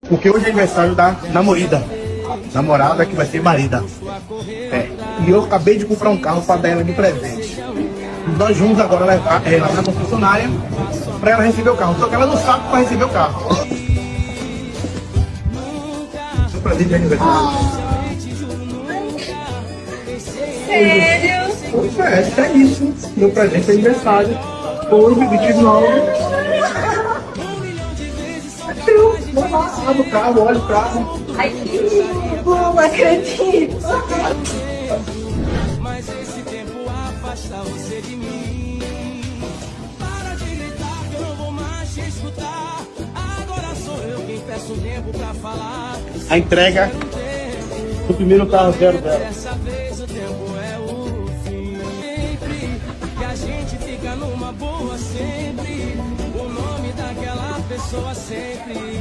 Porque hoje é aniversário da namorada. Namorada que vai ser marida. É. E eu acabei de comprar um carro para dar ela de presente. Nós vamos agora levar ela na concessionária para ela receber o carro. Só que ela não sabe para receber o carro. Seu presente de aniversário. Sério? É isso. Meu presente de aniversário. Hoje, 29. Vamos lá, abre o carro, olha o carro. Ai, que lindo, não acredito. Mas esse tempo afasta você de mim. Para de gritar que eu não vou mais te escutar. Agora sou eu quem peço tempo pra falar. A entrega do primeiro carro 00. Dessa vez o tempo é o fim. Sempre que a gente fica numa boa, sempre o nome daquela pessoa sempre